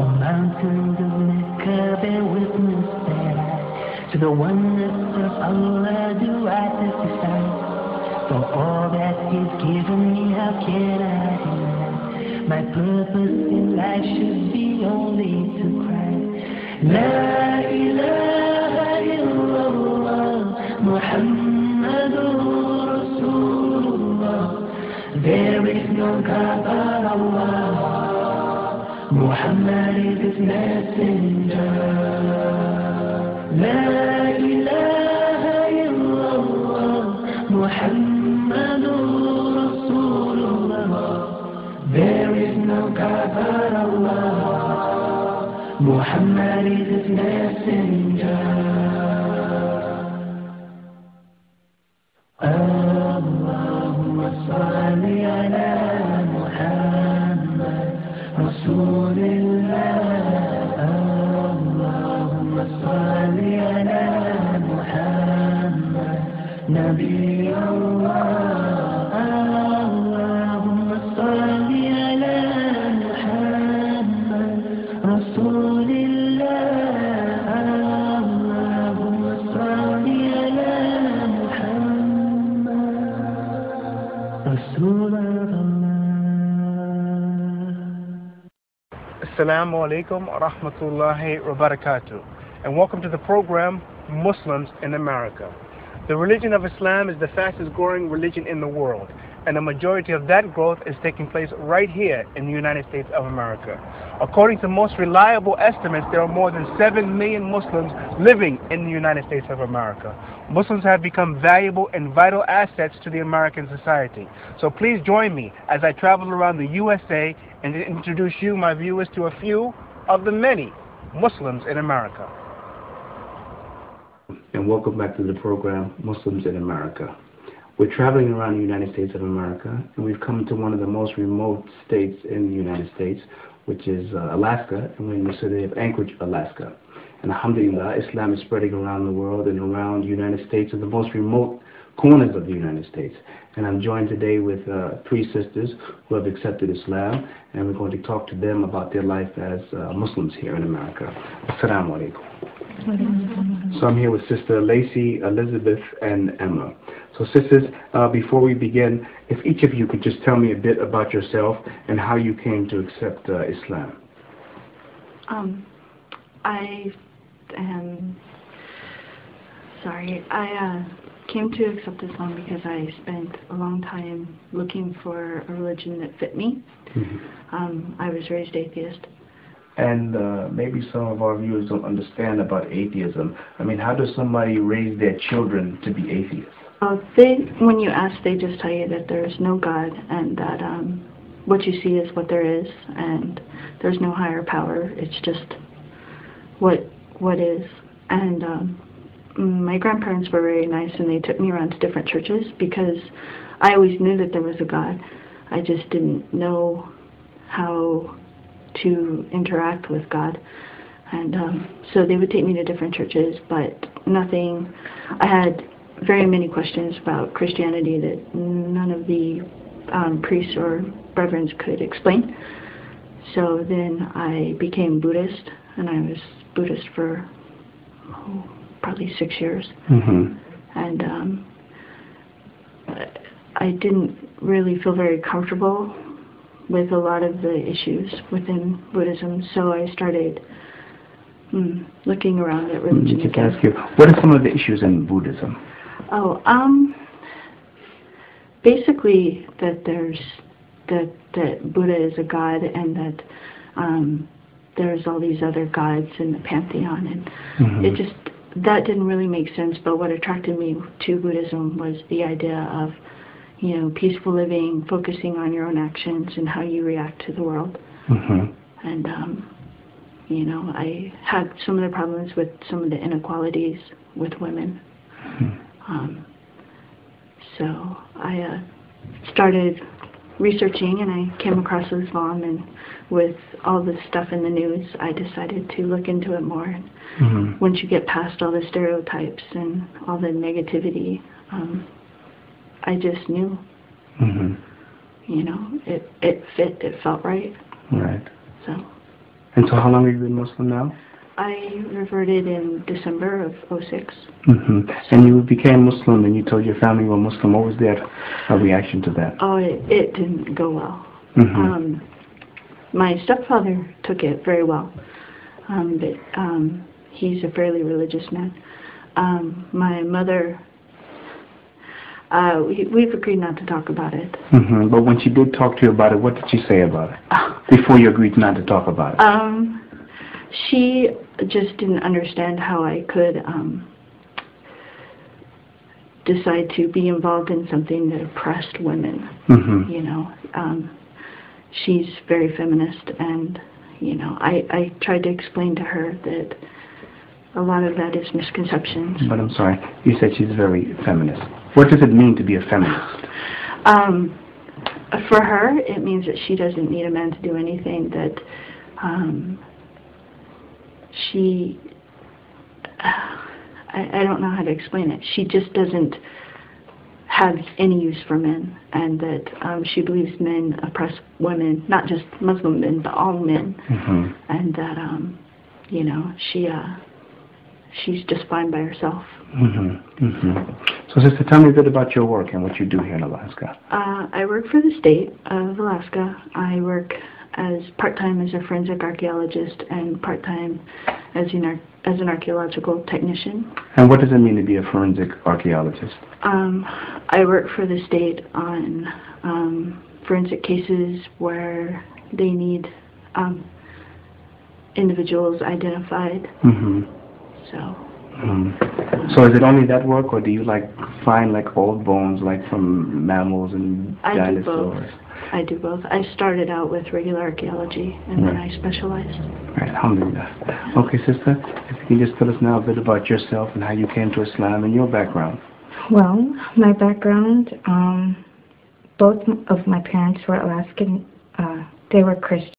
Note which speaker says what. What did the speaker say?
Speaker 1: O mountains of Mecca, bear witness that to the oneness of Allah do I testify. For all that He's given me, how can I deny? My purpose in life should be only to cry. La ilaha illallah, Muhammadur Rasulullah. There is no God but Allah. Muhammad is His messenger. La ilaha illallah, Muhammadur Rasulullah. There is no God but Allah. Muhammad is His messenger. Allahumma salli ala Muhammad Rasulillah. Allahumma salli ala Muhammad Nabi Allah. Allahumma salli ala Muhammad Rasulillah. Allahumma salli ala Muhammad Rasulullah.
Speaker 2: Assalamu alaikum wa rahmatullahi wa barakatuh, and welcome to the program Muslims in America. The religion of Islam is the fastest growing religion in the world, and the majority of that growth is taking place right here in the United States of America. According to most reliable estimates, there are more than 7 million Muslims living in the United States of America. Muslims have become valuable and vital assets to the American society. So please join me as I travel around the USA and introduce you, my viewers, to a few of the many Muslims in America.
Speaker 3: And welcome back to the program Muslims in America. We're traveling around the United States of America, and we've come to one of the most remote states in the United States, which is Alaska, and we're in the city of Anchorage, Alaska. And alhamdulillah, Islam is spreading around the world and around the United States and the most remote corners of the United States. And I'm joined today with 3 sisters who have accepted Islam, and we're going to talk to them about their life as Muslims here in America. Assalamu alaikum. So I'm here with Sister Lacey, Elizabeth, and Emma. So sisters, before we begin, if each of you could just tell me a bit about yourself and how you came to accept Islam.
Speaker 4: I came to accept Islam because I spent a long time looking for a religion that fit me. I was raised atheist.
Speaker 3: And maybe some of our viewers don't understand about atheism. I mean, how does somebody raise their children to be atheists?
Speaker 4: When you ask, they just tell you that there is no God and that what you see is what there is, and there's no higher power. It's just what is. And my grandparents were very nice, and they took me around to different churches because I always knew that there was a God. I just didn't know how to interact with God. And so they would take me to different churches, but nothing. I had very many questions about Christianity that none of the priests or brethren could explain. So then I became Buddhist, and I was Buddhist for probably 6 years. And I didn't really feel very comfortable with a lot of the issues within Buddhism, so I started looking around at religion.
Speaker 3: Just ask you, what are some of the issues in Buddhism?
Speaker 4: Basically that that Buddha is a god, and that there's all these other gods in the pantheon, and that didn't really make sense. But what attracted me to Buddhism was the idea of, you know, peaceful living, focusing on your own actions and how you react to the world. And you know, I had some of the problems with some of the inequalities with women. So I started researching, and I came across Islam, and with all the stuff in the news, I decided to look into it more. And once you get past all the stereotypes and all the negativity, I just knew, you know, it fit, it felt right.
Speaker 3: Right.
Speaker 4: So.
Speaker 3: And so how long have you been Muslim now?
Speaker 4: I reverted in December of '06.
Speaker 3: And you became Muslim and you told your family you were Muslim. What was their reaction to that?
Speaker 4: Oh, it didn't go well. My stepfather took it very well, but he's a fairly religious man. My mother, we've agreed not to talk about it.
Speaker 3: But when she did talk to you about it, what did she say about it? Before you agreed not to talk about it?
Speaker 4: She just didn't understand how I could decide to be involved in something that oppressed women. You know, she's very feminist, and you know, I tried to explain to her that a lot of that is misconceptions.
Speaker 3: But I'm sorry, you said she's very feminist. What does it mean to be a feminist?
Speaker 4: For her, it means that she doesn't need a man to do anything, that I don't know how to explain it. She just doesn't have any use for men, and that she believes men oppress women, not just Muslim men, but all men, and that, you know, she's just fine by herself.
Speaker 3: So, sister, tell me a bit about your work and what you do here in Alaska.
Speaker 4: I work for the state of Alaska. I work as part-time as a forensic archaeologist and part-time as an archaeological technician.
Speaker 3: And what does it mean to be a forensic archaeologist?
Speaker 4: I work for the state on forensic cases where they need individuals identified.
Speaker 3: So is it only that work, or do you find old bones from mammals and dinosaurs?
Speaker 4: I do both. I started out with regular archaeology, and then I specialized.
Speaker 3: Right, alhamdulillah. Okay, sister, if you can just tell us now a bit about yourself and how you came to Islam and your background.
Speaker 5: Well, my background, both of my parents were Alaskan. They were Christian.